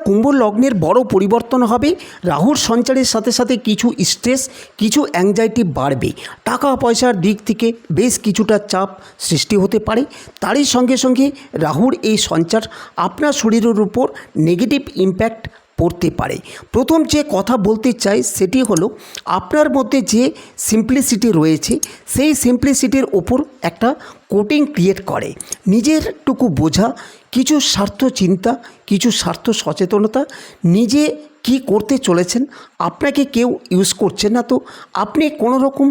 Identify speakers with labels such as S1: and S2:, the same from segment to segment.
S1: কুম্ভ লগ্নের বড় পরিবর্তন হবে। রাহুর সঞ্চারের সাথে সাথে কিছু স্ট্রেস, কিছু অ্যাংজাইটি বাড়বে। টাকা পয়সার দিক থেকে বেশ কিছুটা চাপ সৃষ্টি হতে পারে। তারই সঙ্গে সঙ্গে রাহুর এই সঞ্চার আপনার শরীরের উপর নেগেটিভ ইম্প্যাক্ট পড়তে পারে। প্রথম যে কথা বলতে চাই সেটি হলো, আপনার মধ্যে যে সিম্পলিসিটি রয়েছে সেই সিম্পলিসিটির ওপর একটা কোটিং ক্রিয়েট করে। নিজেরটুকু বোঝা, কিছু স্বার্থ চিন্তা, কিছু স্বার্থ সচেতনতা, নিজে কি করতে চলেছেন, আপনাকে কেউ ইউজ করছেন না তো, আপনি কোনো রকম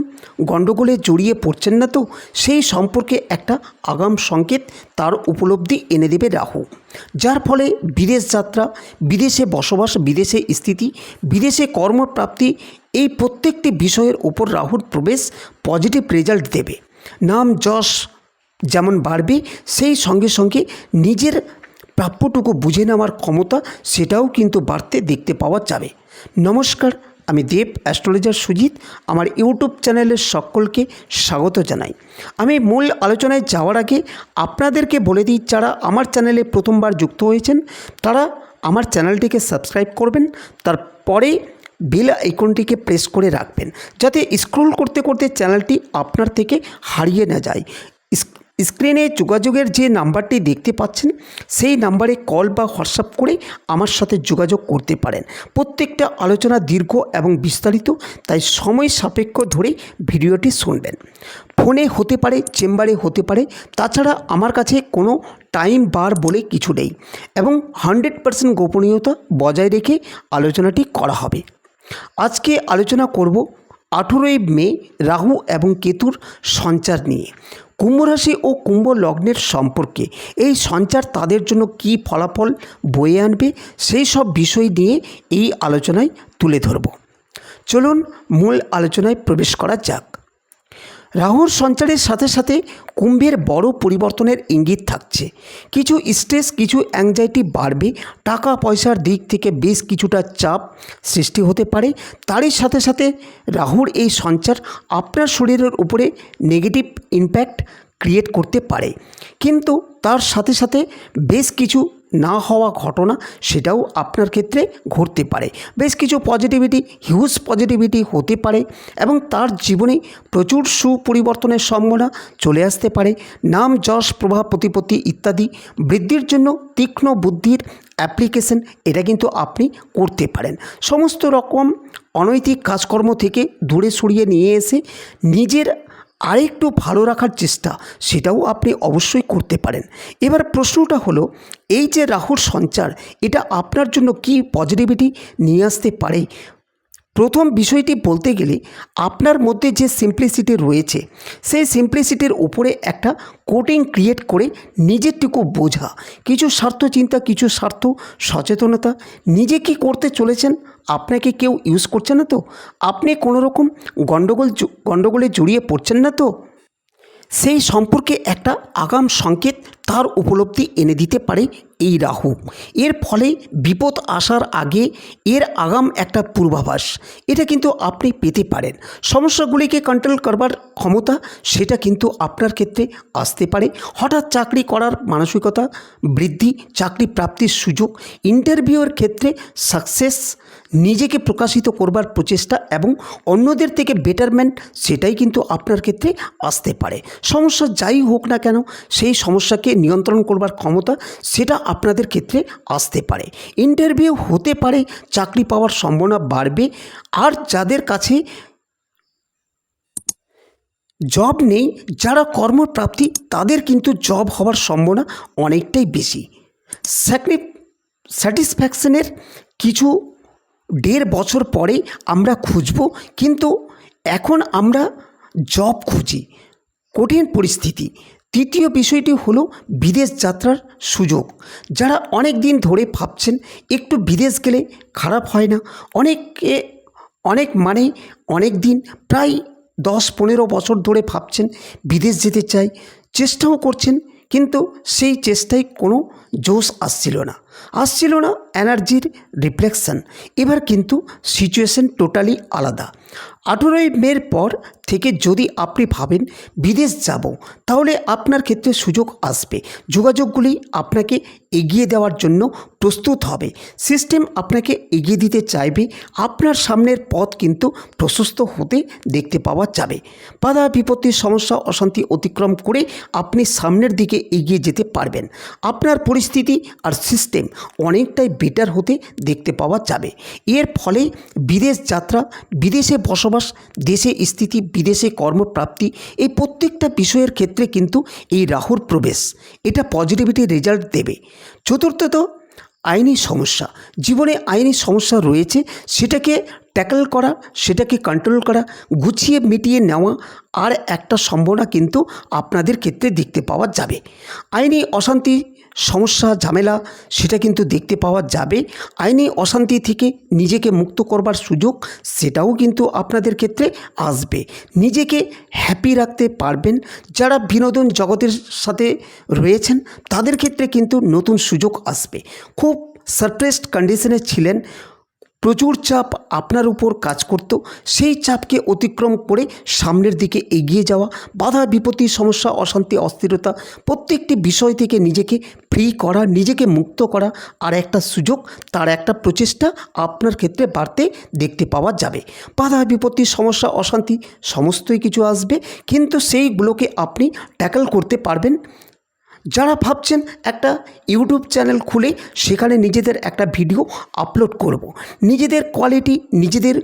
S1: গণ্ডগোলে জড়িয়ে পড়ছেন না তো, সেই সম্পর্কে একটা আগাম সংকেত, তার উপলব্ধি এনে দেবে রাহু। যার ফলে বিদেশ যাত্রা, বিদেশে বসবাস, বিদেশে স্থিতি, বিদেশে কর্মপ্রাপ্তি, এই প্রত্যেকটি বিষয়ের উপর রাহুর প্রবেশ পজিটিভ রেজাল্ট দেবে। নাম যশ যেমন বাড়বে, সেই সঙ্গে সঙ্গে নিজের প্রাপ্যটুকু বুঝে নেওয়ার ক্ষমতা সেটাও কিন্তু বাড়তে দেখতে পাওয়া যাবে। নমস্কার, আমি দেব অ্যাস্ট্রোলজার সুজিত। আমার ইউটিউব চ্যানেলের সকলকে স্বাগত জানাই। আমি মূল আলোচনায় যাওয়ার আগে আপনাদেরকে বলে দিই, যারা আমার চ্যানেলে প্রথমবার যুক্ত হয়েছেন তারা আমার চ্যানেলটিকে সাবস্ক্রাইব করবেন, তারপরে বেল আইকনটিকে প্রেস করে রাখবেন, যাতে স্ক্রল করতে করতে চ্যানেলটি আপনার থেকে হারিয়ে না যায়। স্ক্রিনে যোগাযোগের যে নাম্বারটি দেখতে পাচ্ছেন সেই নাম্বারে কল বা হোয়াটসঅ্যাপ করে আমার সাথে যোগাযোগ করতে পারেন। প্রত্যেকটা আলোচনা দীর্ঘ এবং বিস্তারিত, তাই সময় সাপেক্ষ ধরে ভিডিওটি শুনবেন। ফোনে হতে পারে, চেম্বারে হতে পারে, তাছাড়া আমার কাছে কোনো টাইম বার বলে কিছু নেই এবং 100% গোপনীয়তা বজায় রেখে আলোচনাটি করা হবে। আজকে আলোচনা করব 18ই মে রাহু এবং কেতুর সঞ্চার নিয়ে, কুম্ভ রাশি ও কুম্ভ লগ্নের সম্পর্কে। এই সঞ্চার তাদের জন্য কী ফলাফল বয়ে আনবে সেই সব বিষয় নিয়ে এই আলোচনায় তুলে ধরব। চলুন মূল আলোচনায় প্রবেশ করা যাক। রাহুর সঞ্চারের সাথে সাথে কুম্ভের বড় পরিবর্তনের ইঙ্গিত থাকছে। কিছু স্ট্রেস, কিছু অ্যাংজাইটি বাড়বে। টাকা পয়সার দিক থেকে বেশ কিছুটা চাপ সৃষ্টি হতে পারে। তারই সাথে সাথে রাহুর এই সঞ্চার আপনার শরীরের উপরে নেগেটিভ ইম্প্যাক্ট ক্রিয়েট করতে পারে, কিন্তু তার সাথে সাথে বেশ কিছু না হওয়া ঘটনা সেটাও আপনার ক্ষেত্রে ঘটতে পারে। বেশ কিছু পজিটিভিটি, হিউজ পজিটিভিটি হতে পারে এবং তার জীবনে প্রচুর সুপরিবর্তনের সম্ভাবনা চলে আসতে পারে। নাম যশ, প্রভাব প্রতিপত্তি ইত্যাদি বৃদ্ধির জন্য তীক্ষ্ণ বুদ্ধির অ্যাপ্লিকেশন এটা কিন্তু আপনি করতে পারেন। সমস্ত রকম অনৈতিক কাজকর্ম থেকে দূরে সরিয়ে নিয়ে এসে নিজের আরেকটু ভালো রাখার চেষ্টা সেটাও আপনি অবশ্যই করতে পারেন। এবার প্রশ্নটা হলো, এই যে রাহুর সঞ্চার এটা আপনার জন্য কি পজিটিভিটি নিয়ে আসতে পারে? প্রথম বিষয়টি বলতে গেলে, আপনার মধ্যে যে সিম্পলিসিটি রয়েছে সেই সিম্পলিসিটির উপরে একটা কোটিং ক্রিয়েট করে নিজেরটুকু বোঝা, কিছু স্বার্থ চিন্তা, কিছু স্বার্থ সচেতনতা, নিজে কি করতে চলেছেন, আপনাকে কেউ ইউজ করছে না তো, আপনি কোনো রকম গণ্ডগোলে জড়িয়ে পড়ছেন না তো, সেই সম্পর্কে একটা আগাম সংকেত, তার উপলব্ধি এনে দিতে পারে এই রাহু। এর ফলে বিপদ আসার আগে এর আগাম একটা পূর্বাভাস এটা কিন্তু আপনি পেতে পারেন। সমস্যাগুলিকে কন্ট্রোল করবার ক্ষমতা সেটা কিন্তু আপনার ক্ষেত্রে আসতে পারে। হঠাৎ চাকরি করার মানসিকতা বৃদ্ধি, চাকরি প্রাপ্তির সুযোগ, ইন্টারভিউয়ের ক্ষেত্রে সাকসেস, নিজেকে প্রকাশিত করবার প্রচেষ্টা এবং অন্যদের থেকে বেটারমেন্ট সেটাই কিন্তু আপনার ক্ষেত্রে আসতে পারে। সমস্যা যাই হোক না কেন সেই সমস্যাকে নিয়ন্ত্রণ করবার ক্ষমতা সেটা আপনাদের ক্ষেত্রে আসতে পারে। ইন্টারভিউ হতে পারে, চাকরি পাওয়ার সম্ভাবনা বাড়বে। আর যাদের কাছে জব নেই, যারা কর্মপ্রাপ্তি, তাদের কিন্তু জব হওয়ার সম্ভাবনা অনেকটাই বেশি। স্যাটিসফ্যাকশনের কিছু 1.5 বছর পরে আমরা খুঁজব, কিন্তু এখন আমরা জব খুঁজি, কঠিন পরিস্থিতি। তৃতীয় বিষয়টি হলো বিদেশ যাত্রার সুযোগ। যারা অনেক দিন ধরে ভাবছেন একটু বিদেশ গেলে খারাপ হয় না, অনেক দিন, প্রায় 10-15 বছর ধরে ভাবছেন বিদেশ যেতে চাই, চেষ্টাও করছেন, কিন্তু সেই চেষ্টায় কোনো জোশ আসছিল না, এনার্জির রিফ্লেকশন। এবার কিন্তু সিচুয়েশন টোটালি আলাদা। 18ই মের পর থেকে যদি আপনি ভাবেন বিদেশ যাব, তাহলে আপনার ক্ষেত্রে সুযোগ আসবে। যোগাযোগগুলি আপনাকে এগিয়ে দেওয়ার জন্য প্রস্তুত হবে। সিস্টেম আপনাকে এগিয়ে দিতে চাইবে। আপনার সামনের পথ কিন্তু প্রশস্ত হতে দেখতে পাওয়া যাবে। বাধা বিপত্তির সমস্যা অশান্তি অতিক্রম করে আপনি সামনের দিকে এগিয়ে যেতে পারবেন। আপনার পরিস্থিতি আর সিস্টেম অনেকটাই বেটার হতে দেখতে পাওয়া যাবে। এর ফলে বিদেশ যাত্রা, বিদেশে বসবাস, দেশে স্থিতি, বিদেশে কর্মপ্রাপ্তি, এই প্রত্যেকটা বিষয়ের ক্ষেত্রে কিন্তু এই রাহুর প্রবেশ এটা পজিটিভিটি রেজাল্ট দেবে। চতুর্থত, আইনি সমস্যা। জীবনে আইনি সমস্যা রয়েছে, সেটাকে ট্যাকল করা, সেটাকে কন্ট্রোল করা, গুছিয়ে মিটিয়ে নেওয়া আর একটা সম্ভাবনা কিন্তু আপনাদের ক্ষেত্রে দেখতে পাওয়া যাবে। আইনি অশান্তি, সমস্যা, ঝামেলা সেটা কিন্তু দেখতে পাওয়া যাবে। আইনি অশান্তি থেকে নিজেকে মুক্ত করবার সুযোগ সেটাও কিন্তু আপনাদের ক্ষেত্রে আসবে। নিজেকে হ্যাপি রাখতে পারবেন। যারা বিনোদন জগতের সাথে রয়েছেন তাদের ক্ষেত্রে কিন্তু নতুন সুযোগ আসবে। খুব সারপ্রেসড কন্ডিশনে ছিলেন, প্রচুর চাপ আপনার উপর কাজ করত, সেই চাপকে অতিক্রম করে সামনের দিকে এগিয়ে যাওয়া, বাধা বিপত্তি, সমস্যা, অশান্তি, অস্থিরতা প্রত্যেকটি বিষয় থেকে নিজেকে ফ্রি করা, নিজেকে মুক্ত করা আর একটা সুযোগ, তার একটা প্রচেষ্টা আপনার ক্ষেত্রে বাড়তে দেখতে পাওয়া যাবে। বাধা বিপত্তি, সমস্যা, অশান্তি সমস্তই কিছু আসবে, কিন্তু সেইগুলোকে আপনি ট্যাকল করতে পারবেন। যারা ভাবছেন একটা ইউটিউব চ্যানেল খুলে সেখানে নিজেদের একটা ভিডিও আপলোড করব, নিজেদের কোয়ালিটি, নিজেদের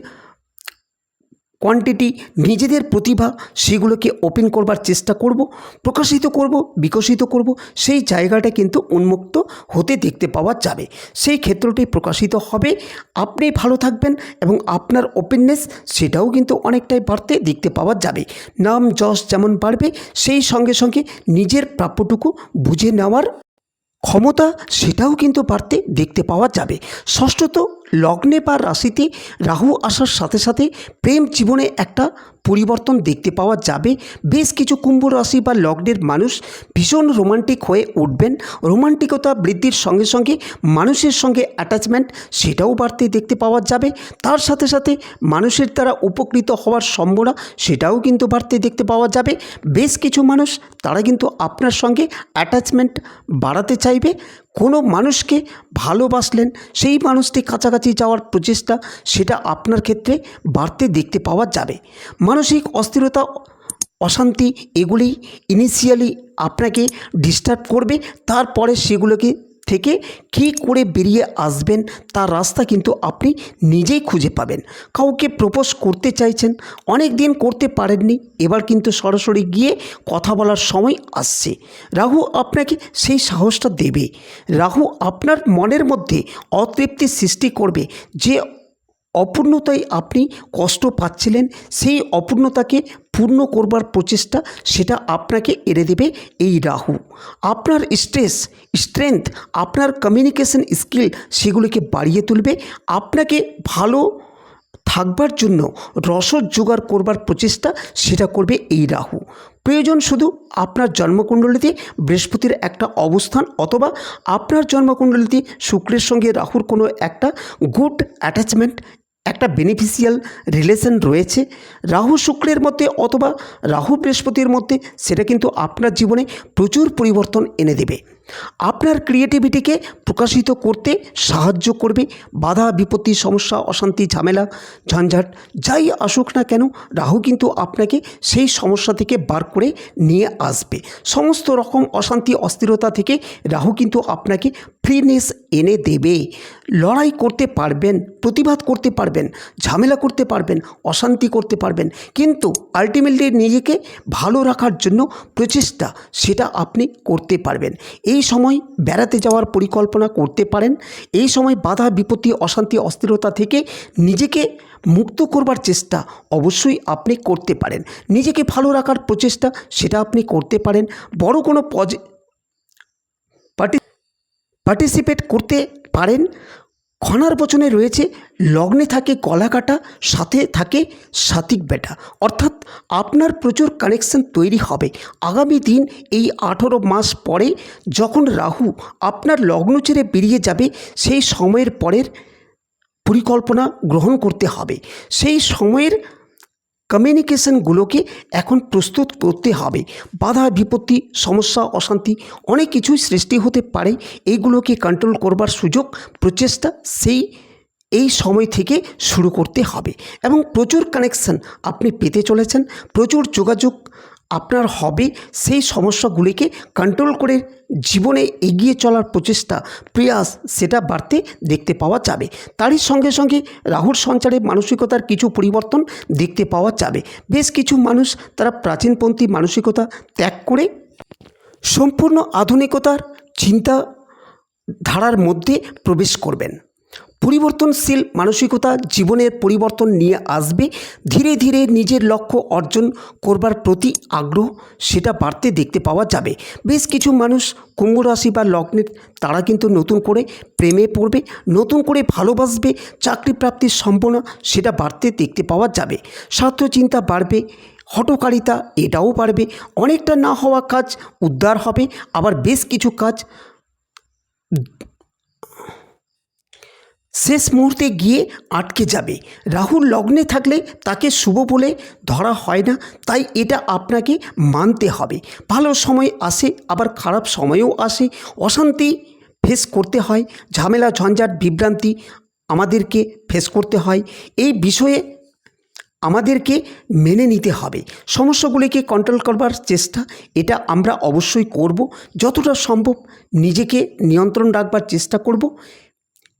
S1: কোয়ান্টিটি, নিজেদের প্রতিভা সেগুলোকে ওপেন করবার চেষ্টা করব, প্রকাশিত করব, বিকশিত করব, সেই জায়গাটা কিন্তু উন্মুক্ত হতে দেখতে পাওয়া যাবে। সেই ক্ষেত্রটি প্রকাশিত হবে। আপনি ভালো থাকবেন এবং আপনার ওপেননেস সেটাও কিন্তু অনেকটাই বাড়তে দেখতে পাওয়া যাবে। নাম যশ যেমন বাড়বে, সেই সঙ্গে সঙ্গে নিজের প্রাপ্যটুকু বুঝে নেওয়ার ক্ষমতা সেটাও কিন্তু বাড়তে দেখতে পাওয়া যাবে। ষষ্ঠত, লগ্নে বা রাশিতে রাহু আসার সাথে সাথে প্রেম জীবনে একটা পরিবর্তন দেখতে পাওয়া যাবে। বেশ কিছু কুম্ভ রাশি বা লগ্নের মানুষ ভীষণ রোমান্টিক হয়ে উঠবেন। রোমান্টিকতা বৃদ্ধির সঙ্গে সঙ্গে মানুষের সঙ্গে অ্যাটাচমেন্ট সেটাও বাড়তে দেখতে পাওয়া যাবে। তার সাথে সাথে মানুষের দ্বারা উপকৃত হওয়ার সম্ভাবনা সেটাও কিন্তু বাড়তে দেখতে পাওয়া যাবে। বেশ কিছু মানুষ তারা কিন্তু আপনার সঙ্গে অ্যাটাচমেন্ট বাড়াতে চাইবে। কোনো মানুষকে ভালোবাসলেন, সেই মানুষটি কাছাকাছি যাওয়ার প্রচেষ্টা সেটা আপনার ক্ষেত্রে বাড়তে দেখতে পাওয়া যাবে। মানসিক অস্থিরতা, অশান্তি এগুলি ইনিশিয়ালি আপনাকে ডিস্টার্ব করবে, তারপরে সেগুলোকে থেকে কী করে বেরিয়ে আসবেন তার রাস্তা কিন্তু আপনি নিজেই খুঁজে পাবেন। কাউকে প্রপোজ করতে চাইছেন, অনেক দিন করতে পারেননি, এবার কিন্তু সরাসরি গিয়ে কথা বলার সময় আসছে। রাহু আপনাকে সেই সাহসটা দেবে। রাহু আপনার মনের মধ্যে অতৃপ্তির সৃষ্টি করবে। যে অপূর্ণতায় আপনি কষ্ট পাচ্ছিলেন, সেই অপূর্ণতাকে পূর্ণ করবার প্রচেষ্টা সেটা আপনাকে এনে দেবে এই রাহু। আপনার স্ট্রেংথ, আপনার কমিউনিকেশন স্কিল সেগুলিকে বাড়িয়ে তুলবে। আপনাকে ভালো থাকবার জন্য রসদ জোগাড় করবার প্রচেষ্টা সেটা করবে এই রাহু। প্রয়োজন শুধু আপনার জন্মকুণ্ডলিতে বৃহস্পতির একটা অবস্থান, অথবা আপনার জন্মকুণ্ডলিতে শুক্রের সঙ্গে রাহুর কোনো একটা গুড অ্যাটাচমেন্ট, একটা বেনিফিশিয়াল রিলেশন রয়েছে রাহু শুক্রের মধ্যে অথবা রাহু বৃহস্পতির মধ্যে, সেটা কিন্তু আপনার জীবনে প্রচুর পরিবর্তন এনে দেবে। আপনার ক্রিয়েটিভিটিকে প্রকাশিত করতে সাহায্য করবে। বাধা বিপত্তি, সমস্যা, অশান্তি, ঝামেলা, ঝঞ্ঝাট যাই আসুক না কেন, রাহু কিন্তু আপনাকে সেই সমস্যা থেকে বার করে নিয়ে আসবে। সমস্ত রকম অশান্তি, অস্থিরতা থেকে রাহু কিন্তু আপনাকে ফ্রিনেস এনে দেবে। লড়াই করতে পারবেন, প্রতিবাদ করতে পারবেন, ঝামেলা করতে পারবেন, অশান্তি করতে পারবেন, কিন্তু আলটিমেটলি নিজেকে ভালো রাখার জন্য প্রচেষ্টা সেটা আপনি করতে পারবেন। এই সময় বেড়াতে যাওয়ার পরিকল্পনা করতে পারেন। এই সময় বাধা বিপত্তি, অশান্তি, অস্থিরতা থেকে নিজেকে মুক্ত করবার চেষ্টা অবশ্যই আপনি করতে পারেন। নিজেকে ভালো রাখার প্রচেষ্টা সেটা আপনি করতে পারেন। বড় কোনো পার্টিসিপেট করতে পারেন। খনার বচনে রয়েছে লগ্নে থাকে গলা কাটা, সাথে থাকে সাত্বিক বেটা, অর্থাৎ আপনার প্রচুর কানেকশন তৈরি হবে আগামী দিন। এই 18 মাস পরে যখন রাহু আপনার লগ্ন ছেড়ে বেরিয়ে যাবে, সেই সময়ের পরের পরিকল্পনা গ্রহণ করতে হবে। সেই সময়ের কমিউনিকেশনগুলোকে এখন প্রস্তুত করতে হবে। বাধা বিপত্তি, সমস্যা, অশান্তি অনেক কিছুই সৃষ্টি হতে পারে। এইগুলোকে কন্ট্রোল করবার সুযোগ, প্রচেষ্টা এই সময় থেকে শুরু করতে হবে। এবং প্রচুর কানেকশন আপনি পেতে চলেছেন, প্রচুর যোগাযোগ আপনার হবে। সেই সমস্যাগুলিকে কন্ট্রোল করে জীবনে এগিয়ে চলার প্রচেষ্টা, প্রয়াস সেটা বাড়তে দেখতে পাওয়া যাবে। তারই সঙ্গে সঙ্গে রাহুর সঞ্চারে মানসিকতার কিছু পরিবর্তন দেখতে পাওয়া যাবে। বেশ কিছু মানুষ তারা প্রাচীনপন্থী মানসিকতা ত্যাগ করে সম্পূর্ণ আধুনিকতার চিন্তা ধারার মধ্যে প্রবেশ করবেন। পরিবর্তনশীল মানসিকতা জীবনের পরিবর্তন নিয়ে আসবে। ধীরে ধীরে নিজের লক্ষ্য অর্জন করবার প্রতি আগ্রহ সেটা বাড়তে দেখতে পাওয়া যাবে। বেশ কিছু মানুষ কুম্ভ রাশি বা লগ্নের তারা কিন্তু নতুন করে প্রেমে পড়বে, নতুন করে ভালোবাসবে, চাকরি প্রাপ্তির সম্ভাবনা সেটা বাড়তে দেখতে পাওয়া যাবে। স্বার্থ চিন্তা বাড়বে, হঠকারিতা এটাও বাড়বে। অনেকটা না হওয়া কাজ উদ্ধার হবে, আবার বেশ কিছু কাজ শেষ মুহূর্তে গিয়ে আটকে যাবে। রাহুর লগ্নে থাকলে তাকে শুভ বলে ধরা হয় না, তাই এটা আপনাকে মানতে হবে। ভালো সময় আসে, আবার খারাপ সময়ও আসে। অশান্তি ফেস করতে হয়, ঝামেলা ঝঞ্ঝাট বিভ্রান্তি আমাদেরকে ফেস করতে হয়। এই বিষয়ে আমাদেরকে মেনে নিতে হবে। সমস্যাগুলিকে কন্ট্রোল করবার চেষ্টা এটা আমরা অবশ্যই করব। যতটা সম্ভব নিজেকে নিয়ন্ত্রণ রাখবার চেষ্টা করব।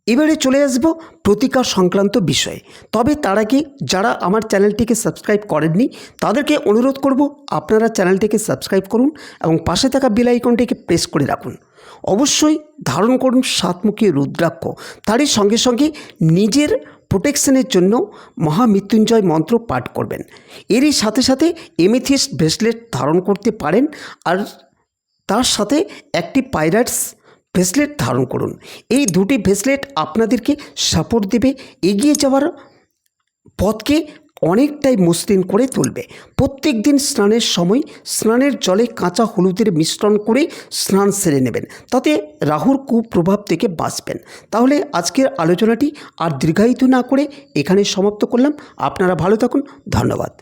S1: এবারে চলে আসব প্রতিকার সংক্রান্ত বিষয়ে। তবে তার আগে যারা আমার চ্যানেলটিকে সাবস্ক্রাইব করেননি তাদেরকে অনুরোধ করব আপনারা চ্যানেলটিকে সাবস্ক্রাইব করুন এবং পাশে থাকা বেল আইকনটিকে প্রেস করে রাখুন। অবশ্যই ধারণ করুন সাতমুখী রুদ্রাক্ষ। তারই সঙ্গে সঙ্গে নিজের প্রোটেকশনের জন্য মহামৃত্যুঞ্জয় মন্ত্র পাঠ করবেন। এরই সাথে সাথে এমেথিস্ট ব্রেসলেট ধারণ করতে পারেন, আর তার সাথে একটি পাইরাটস ব্রেসলেট ধারণ করুন। এই দুটি ব্রেসলেট আপনাদেরকে সাপোর্ট দেবে, এগিয়ে যাওয়ার পথকে অনেকটাই মসৃণ করে তুলবে। প্রত্যেক দিন স্নানের সময় স্নানের জলে কাঁচা হলুদের মিশ্রণ করে স্নান সেরে নেবেন, তাতে রাহুর কুপ্রভাব থেকে বাঁচবেন। তাহলে আজকের আলোচনাটি আর দীর্ঘায়িত না করে এখানে সমাপ্ত করলাম। আপনারা ভালো থাকুন, ধন্যবাদ।